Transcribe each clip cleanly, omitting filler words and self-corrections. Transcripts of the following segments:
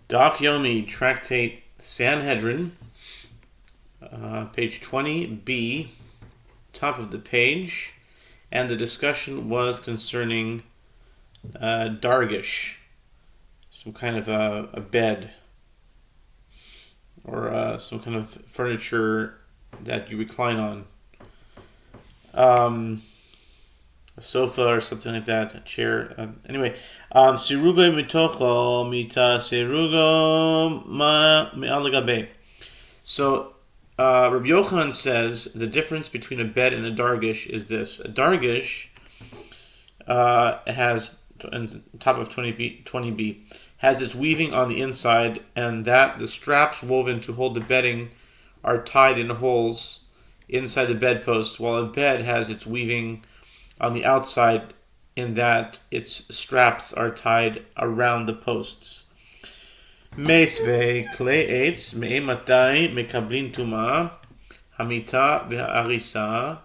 Daf Yomi, Tractate Sanhedrin, page 20b, top of the page, and the discussion was concerning dargish, some kind of a bed, or some kind of furniture that you recline on. A sofa or something like that, a chair. Anyway, sirugo mitocho mita sirugo ma me'alagabe. So, Rabbi Yochanan says the difference between a bed and a dargish is this: a dargish has, on top of 20b, has its weaving on the inside, and that the straps woven to hold the bedding are tied in holes inside the bedpost, while a bed has its weaving on the outside in that its straps are tied around the posts. Meisve klei eitz me'ematai mekablin tuma hamita ve'arisa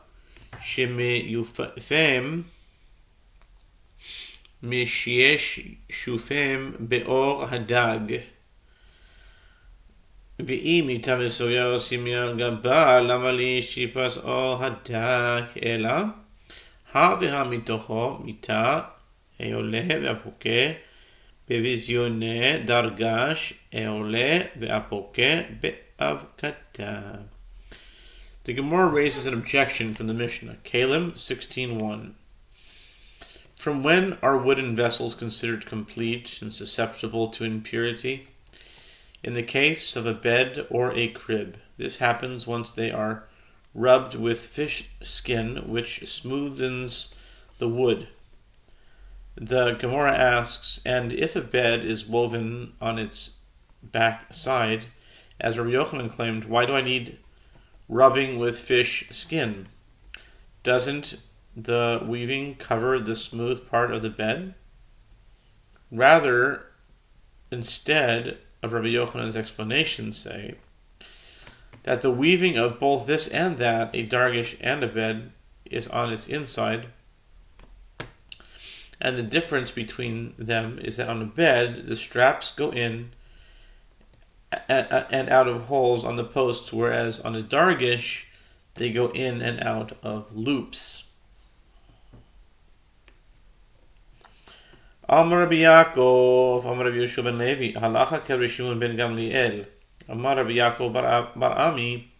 shemeyufem mishesh shufem be'or hadag ve'i mita mesoya osimyan gaba lama li shipas or hadag ela ha מתוכו מיטה עולה והפוקה בביזיוני דרגש עולה והפוקה באבקתה. The Gemara raises an objection from the Mishnah, Kalim 16:1. From when are wooden vessels considered complete and susceptible to impurity? In the case of a bed or a crib, this happens once they are rubbed with fish skin, which smoothens the wood. The Gemara asks, and if a bed is woven on its back side, as Rabbi Yochanan claimed, why do I need rubbing with fish skin? Doesn't the weaving cover the smooth part of the bed? Rather, instead of Rabbi Yochanan's explanation, say that the weaving of both this and that, a dargish and a bed, is on its inside, and the difference between them is that on a bed, the straps go in and out of holes on the posts, whereas on a dargish, they go in and out of loops. Amar Rabbi Yaakov, Amar Rabbi Yehoshua ben Levi, halacha k'Rabbi Shimon ben Gamliel. Amar Rabbi Yaakov bar Ami,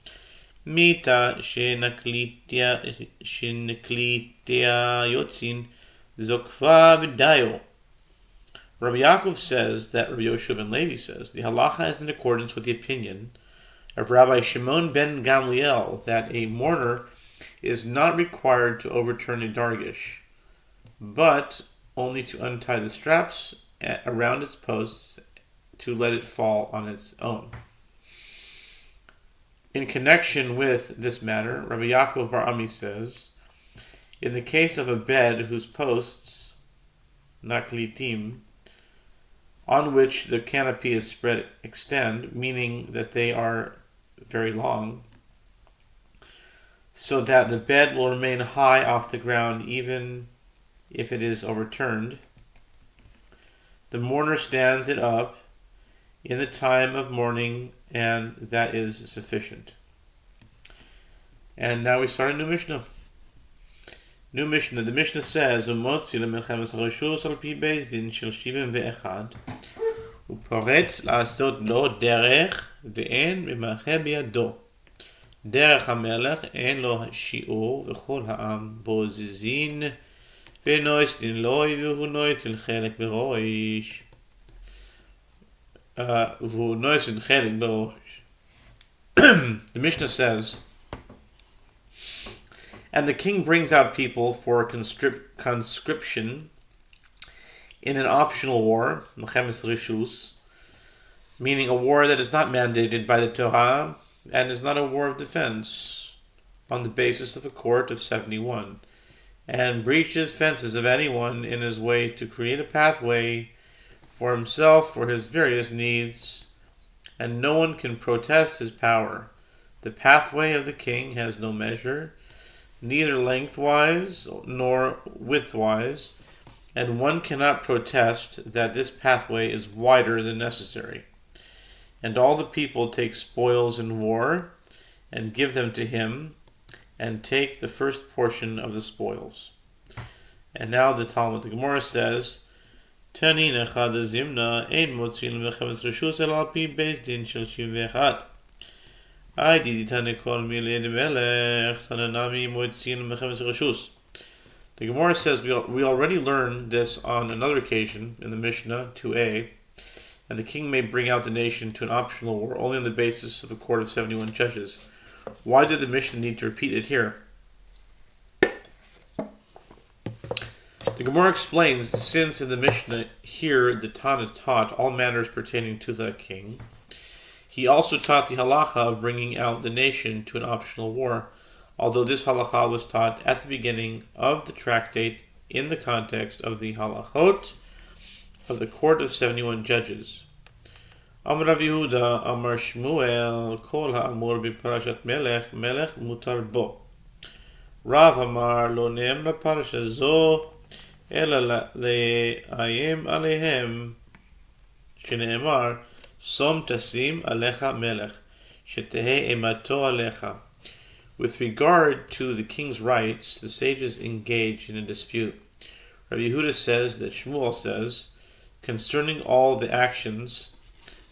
mita shenaklitia yotzin zokva v'dayo. Rabbi Yaakov says that Rabbi Yehoshua ben Levi says the halacha is in accordance with the opinion of Rabbi Shimon ben Gamliel that a mourner is not required to overturn a dargish, but only to untie the straps around its posts to let it fall on its own. In connection with this matter, Rabbi Yaakov bar Ami says, in the case of a bed whose posts, naklitim, on which the canopy is spread, extend, meaning that they are very long, so that the bed will remain high off the ground even if it is overturned, the mourner stands it up in the time of mourning, and that is sufficient. And now we start a new Mishnah. New Mishnah. The Mishnah says, "Umotzi lemelchemes harishus al pi beis din shel shivim ve'echad, uporetz la'asot lo derech ve'en memache biyado. Derech hamelech en lo shi'ur v'chol ha'am bo zizin ve'nois din loi v'hu noitil chelek b'roish." The Mishnah says, and the king brings out people for conscription in an optional war, meaning a war that is not mandated by the Torah and is not a war of defense, on the basis of a court of 71, and breaches fences of anyone in his way to create a pathway for himself for his various needs, and no one can protest his power. The pathway of the king has no measure, neither lengthwise nor widthwise, and one cannot protest that this pathway is wider than necessary. and all the people take spoils in war, and give them to him, and take the first portion of the spoils. And now the Talmud, the Gemara says, Tanin echad zimna ein motzin lechemes reshus el al pi beis din shel 71. Ay diditane kol miled melech tananami motzin lechemes reshus. The Gemara says we already learned this on another occasion in the Mishnah 2a, and the king may bring out the nation to an optional war only on the basis of a court of 71 judges. Why did the Mishnah need to repeat it here? The Gemara explains, since in the Mishnah here the Tana taught all matters pertaining to the king, he also taught the halacha of bringing out the nation to an optional war, although this halacha was taught at the beginning of the tractate in the context of the halachot of the court of 71 judges. Amar Rav Yehuda, Amar Shmuel, Kol ha'amur b'parashat melech, melech mutar bo. Rav Amar, lo ne'emra parasha zo, ela le'ayim alehem, shene'emar, som tasim alecha melech, shetehe emato alecha. With regard to the king's rights, the sages engage in a dispute. Rav Yehuda says that Shmuel says, concerning all the actions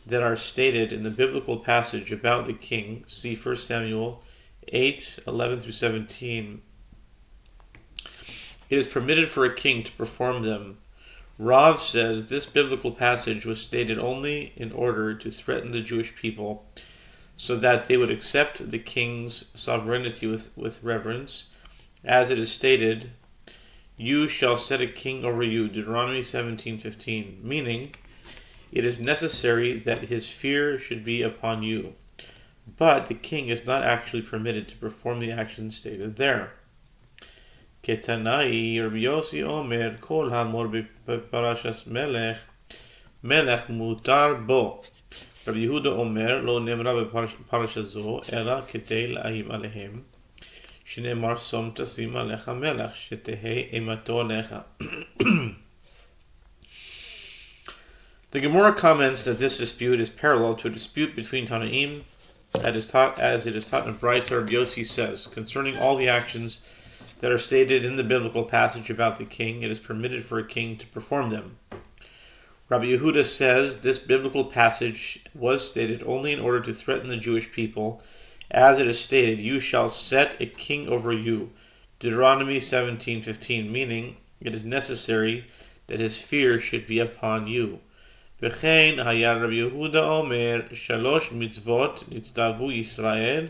that are stated in the biblical passage about the king, see 1 Samuel 8:11-17, it is permitted for a king to perform them. Rav says this biblical passage was stated only in order to threaten the Jewish people so that they would accept the king's sovereignty with reverence, as it is stated, you shall set a king over you, Deuteronomy 17:15, meaning, it is necessary that his fear should be upon you. But the king is not actually permitted to perform the actions stated there. Ketanai Rabbi Yossi Omer, Kol Hamor B'Parashas Melech, Melech Mutar Bo. Rabbi Yehuda Omer, Lo Nemra B'Parasha Zo, Ela Ketei La'im Alehem, Shneimar Som Tasim Alecha Melech, Shetehe Emato Alecha. The Gemara comments that this dispute is parallel to a dispute between Tanaim, as it is taught in Braita. Rabbi Yossi says, concerning all the actions that are stated in the biblical passage about the king, it is permitted for a king to perform them. Rabbi Yehuda says this biblical passage was stated only in order to threaten the Jewish people, as it is stated, you shall set a king over you, Deuteronomy 17:15, meaning it is necessary that his fear should be upon you. וכן היה רבי יהודה אומר, 3 מצוות נצטוו ישראל,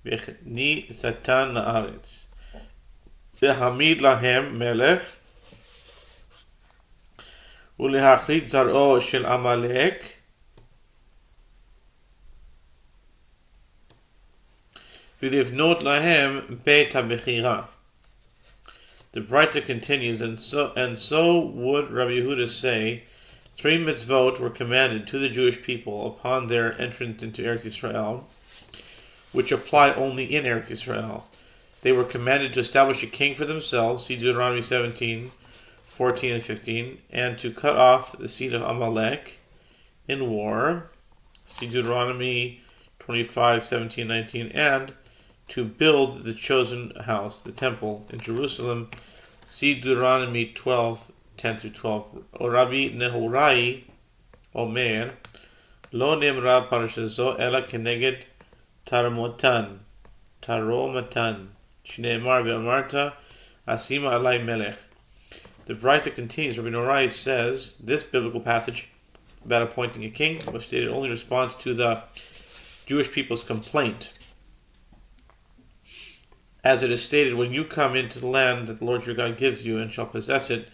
וכניסתן לארץ. להעמיד להם מלך, ולהחריד זרעו של עמלק, ולבנות להם בית הבחירה. The Braita continues, and so would Rabbi Yehuda say, 3 mitzvot were commanded to the Jewish people upon their entrance into Eretz Yisrael, which apply only in Eretz Yisrael. They were commanded to establish a king for themselves, see Deuteronomy 17:14-15, and to cut off the seed of Amalek in war, see Deuteronomy 25:17-19, and to build the chosen house, the temple, in Jerusalem, see Deuteronomy 12:10-12. Rabbi Nehurai Omer, Lo nemra parasha zo ela keneged taromatan, shneimar ve'amarta asima alai melech. The Braita continues. Rabbi Nehurai says this biblical passage about appointing a king was stated only in response to the Jewish people's complaint. As it is stated, when you come into the land that the Lord your God gives you and shall possess it,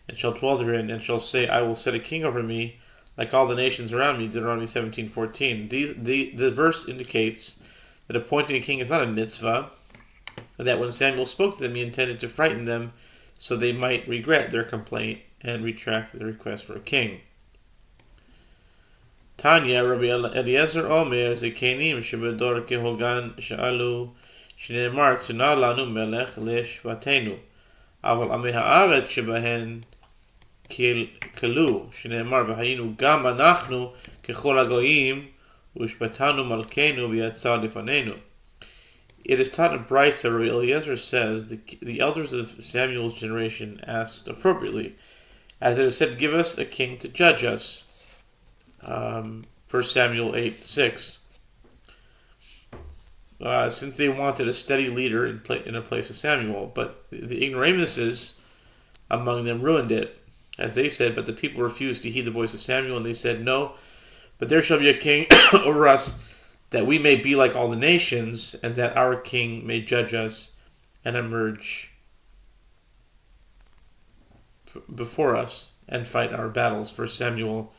and shall dwell therein, and shall say, I will set a king over me, like all the nations around me, Deuteronomy 17:14. The verse indicates that appointing a king is not a mitzvah, and that when Samuel spoke to them, he intended to frighten them, so they might regret their complaint and retract their request for a king. Tanya, Rabbi Eliezer Omer, Zekenim, Shebedor Kehogan, Sha'alu, Shneimar, Tuna Lanu Melech, Leshvatenu. אבל עמי הארץ שבהן כלו, שנאמר, והיינו גם אנחנו ככל הגויים Ushbatanu malkeinu v'yatzah lifanenu. It is taught in Braita, Rabbi Eliezer says, the elders of Samuel's generation asked appropriately, as it is said, give us a king to judge us. 1 Samuel 8:6. Since they wanted a steady leader in a place of Samuel, but the ignoramuses among them ruined it. As they said, but the people refused to heed the voice of Samuel, and they said, no, but there shall be a king over us, that we may be like all the nations, and that our king may judge us and emerge before us and fight our battles. 1 Samuel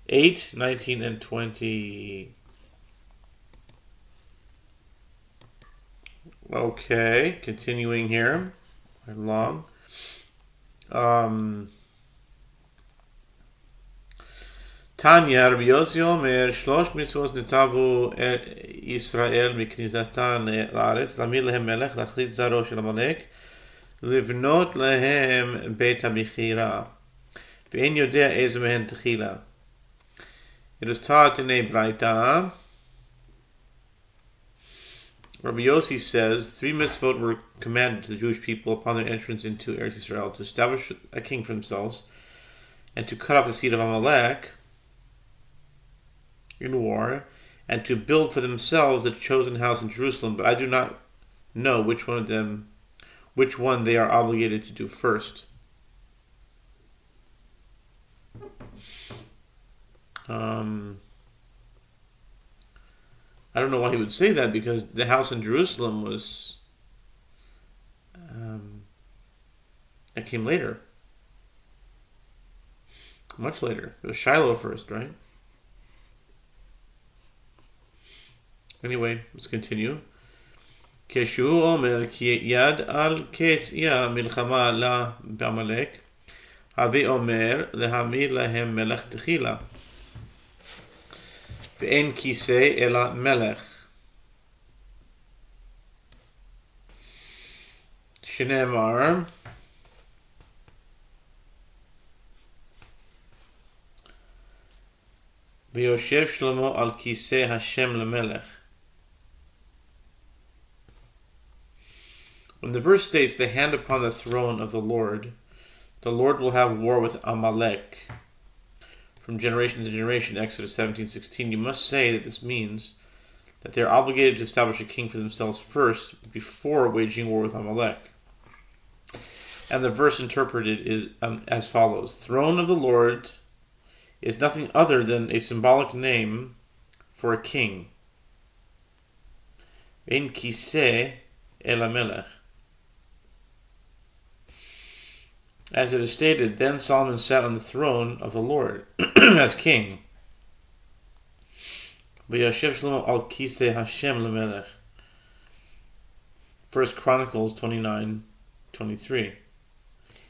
8:19 and 20. Okay, continuing here. Right along. Tanya, Rabbi Yossi Omer, Shlosh mitzvot nitzavu Yisrael miknizatan la'aretz, lamir lehem melech, lachlit zaro shel Amalek, livnot lehem beit hamichira, ve'en yodea ezu mehen techila. It is taught in a Braita. Rabbi Yossi says 3 mitzvot were commanded to the Jewish people upon their entrance into Eretz Yisrael: to establish a king for themselves, and to cut off the seed of Amalek in war, and to build for themselves a chosen house in Jerusalem. But I do not know which one they are obligated to do first. I don't know why he would say that, because the house in Jerusalem was that came later, much later. It was Shiloh first, right? Anyway, let's continue. Keshu omer ki yad al kesya milchama la b'Amalek, havi omer lehamir lahem melech techila. Ve'en kisei ela melech. Shneimar, v'yoshev Shlomo al kisei Hashem lemelech. When the verse states, the hand upon the throne of the Lord will have war with Amalek from generation to generation, Exodus 17:16, you must say that this means that they are obligated to establish a king for themselves first before waging war with Amalek. And the verse interpreted is as follows: throne of the Lord is nothing other than a symbolic name for a king. Ein kiseh el hamelech. As it is stated, then Solomon sat on the throne of the Lord as king. V'yashev Shlomo al kiseh Hashem lemelech. 1 Chronicles 29:23,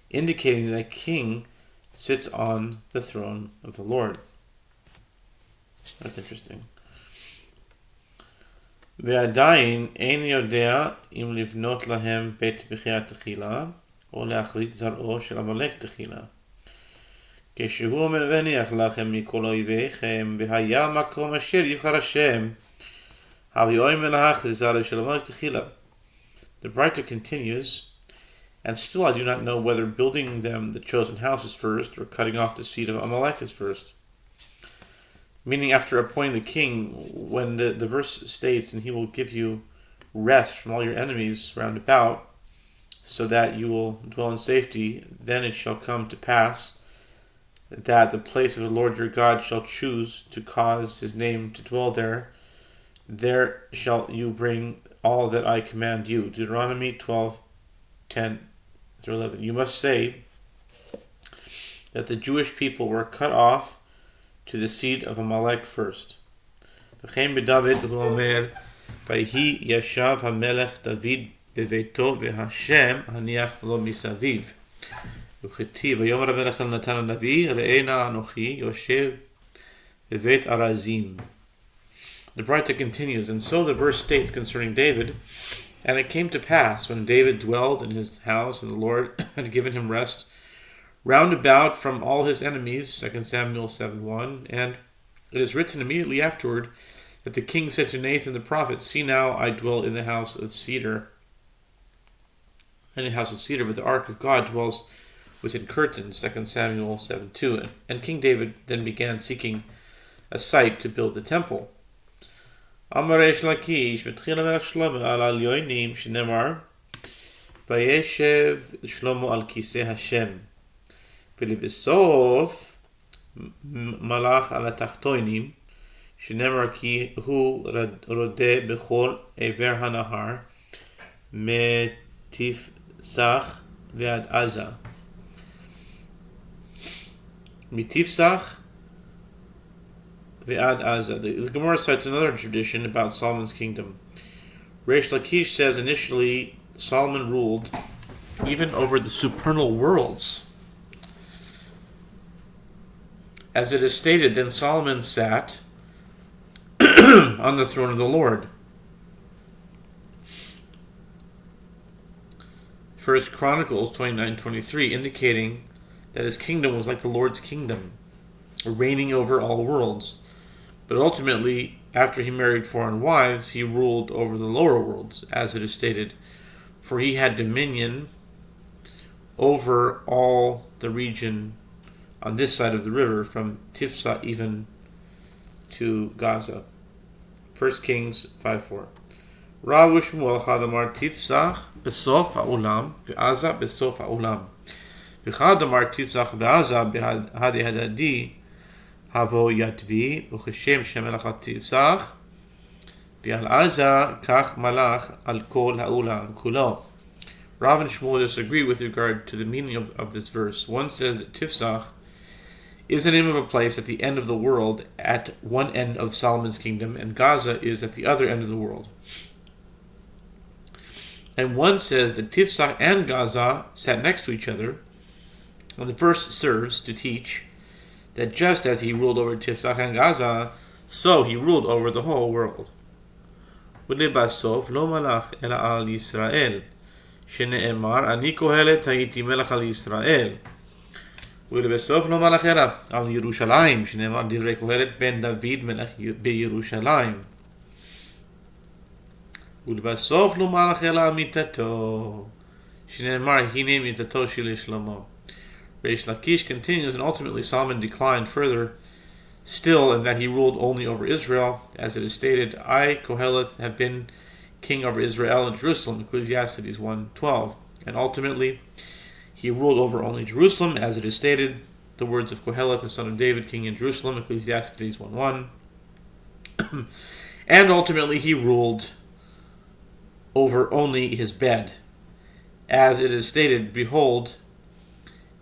indicating that a king sits on the throne of the Lord. That's interesting. Ve'adayin ein yodea im livnot lahem beit b'chia techila, או להחליט זרעו של עמלק תחילה. כשהוא אומר והניח לכם מכל אויביכם, והיה מקום אשר יבחר השם, הביאו מלאך לזרעו של עמלק תחילה. The writer continues, and still I do not know whether building them the chosen house is first, or cutting off the seed of Amalek is first. Meaning, after appointing the king, when the verse states, and he will give you rest from all your enemies round about, so that you will dwell in safety, then it shall come to pass that the place of the Lord your God shall choose to cause his name to dwell there. There shall you bring all that I command you. Deuteronomy 12:10-11. You must say that the Jewish people were cut off to the seed of Amalek first. V'chein b'David hu omer, vayhi yashav hamelech David בביתו והשם הניח לו מסביב. וכתיב, ויאמר המלך אל נתן הנביא, ראה נא אנוכי יושב בבית ארזים. The writer continues, and so the verse states concerning David, and it came to pass when David dwelled in his house, and the Lord had given him rest round about from all his enemies, 2 Samuel 7:1, and it is written immediately afterward, that the king said to Nathan the prophet, "See now, I dwell in the house of cedar, but the ark of God dwells within curtains," 2 Samuel 7:2. And King David then began seeking a site to build the temple. Amar Reish Lakish, מתחיל המלך שלמה על העליונים, שנאמר, וישב שלמה על כיסא השם, ולבסוף מלך על התחתונים, שנאמר כי הוא רודה בכל עבר הנהר, מתפסח ועד עזה. מתפסח ועד עזה. The Gemara cites another tradition about Solomon's kingdom. Reish Lakish says initially Solomon ruled even over the supernal worlds. As it is stated, then Solomon sat on the throne of the Lord. 1 Chronicles 29:23, indicating that his kingdom was like the Lord's kingdom, reigning over all worlds. But ultimately, after he married foreign wives, he ruled over the lower worlds, as it is stated, for he had dominion over all the region on this side of the river, from Tifsa even to Gaza. 1 Kings 5:4. Rav Shmuel Chad Amar Tifsach besof ha'olam ve'aza besof ha'olam v'chad Amar Tifsach ve'aza b'hadi hadadi havo yatvi v'cheshem shemelach Tifsach v'al aza kach malach al kol ha'olam kulo. Rav and Shmuel disagree with regard to the meaning of this verse. One says that Tifsach is the name of a place at the end of the world, at one end of Solomon's kingdom, and Gaza is at the other end of the world. And one says that Tifsach and Gaza sat next to each other, and the verse serves to teach that just as he ruled over Tifsach and Gaza, so he ruled over the whole world. ולבסוף לא מלך אלא על ישראל, שנאמר אני קהלת הייתי מלך על ישראל. ולבסוף לא מלך אלא על ירושלים, שנאמר דברי קהלת בן דוד מלך בירושלים. ולבסוף לא מלך אלא על מיתתו, שנאמר הנה מיתתו של שלמה. Reish Lakish continues, and ultimately Solomon declined further still in that he ruled only over Israel, as it is stated, I, Koheleth, have been king over Israel and Jerusalem, Ecclesiastes 1:12. And ultimately he ruled over only Jerusalem, as it is stated, the words of Koheleth, the son of David, king in Jerusalem, Ecclesiastes 1:1. And ultimately he ruled over only his bed, as it is stated, behold,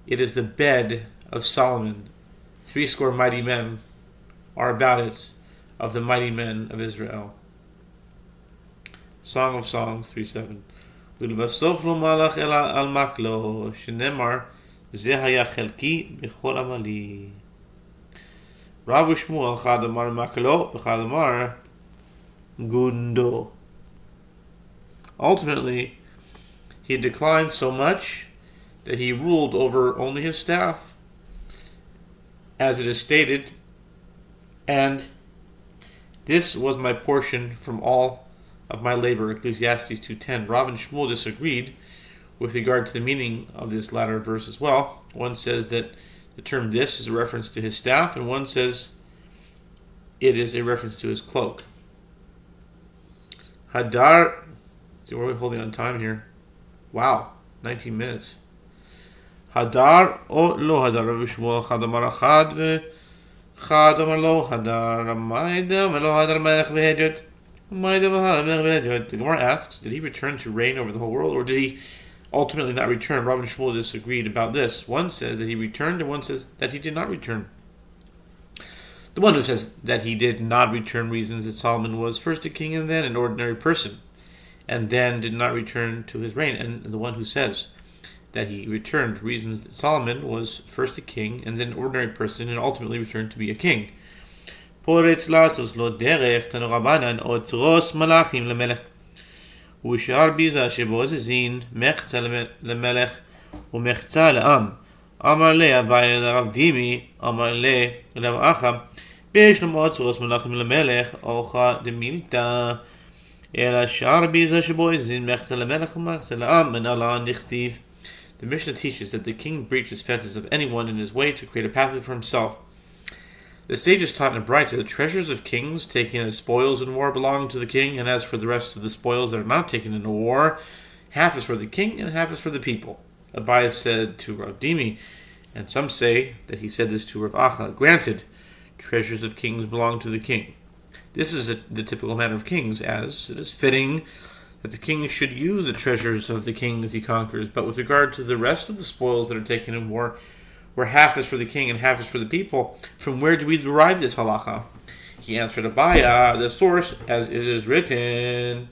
it is the bed of Solomon. 80 mighty men are about it, of the mighty men of Israel. Song of Songs 3:7. ולבסוף לא מלך אלא על מקלו, שנאמר זה היה חלקי בכל עמלי. רב ושמואל אחד אמר מקלו, אחד אמר גונדו. Ultimately, he declined so much that he ruled over only his staff, as it is stated, and this was my portion from all of my labor, Ecclesiastes 2:10. Rav and Shmuel disagreed with regard to the meaning of this latter verse as well. One says that the term this is a reference to his staff, and one says it is a reference to his cloak. Hadar, see, where are we holding on time here? Wow, 19 minutes. Hadar o lo hadar, Rav Shmuel אחד אמר אחד ואחד אמר לא hadar, מה ידע ולא hadar melech בהג'ת, מה ידע melech בהג'ת. The Gemara asks, did he return to reign over the whole world, or did he ultimately not return? Rav and Shmuel disagreed about this. One says that he returned, and one says that he did not return. The one who says that he did not return reasons that Solomon was first a king and then an ordinary person, and then did not return to his reign. And the one who says that he returned reasons that Solomon was first a king and then an ordinary person and ultimately returned to be a king. פורץ לעשות לו דרך תנו רבנן עוצרוס מלאכים למלך ושאר ביזה שבעוזזין מחצה למלך ומחצה לעם. אמר לי אביי לרב דימי, אמר לי לרב אחא, ויש למועצות מלכים למלך, אוחה דמילתא, אלא שער ביזה שבו הזין מחצה למלך ומחצה לעם, מנהלה נכתיב. The Mishnah teaches that the king breaches fences of anyone in his way to create a pathway for himself. The sages taught in Braita that the treasures of kings taken as spoils in war belong to the king, and as for the rest of the spoils that are not taken in a war, half is for the king and half is for the people. Abai said to Rav Dimi, and some say that he said this to Rav Acha, granted, treasures of kings belong to the king. This is the typical manner of kings, as it is fitting that the king should use the treasures of the king as he conquers, but with regard to the rest of the spoils that are taken in war, where half is for the king and half is for the people, from where do we derive this halacha? He answered Abaya, the source, as it is written.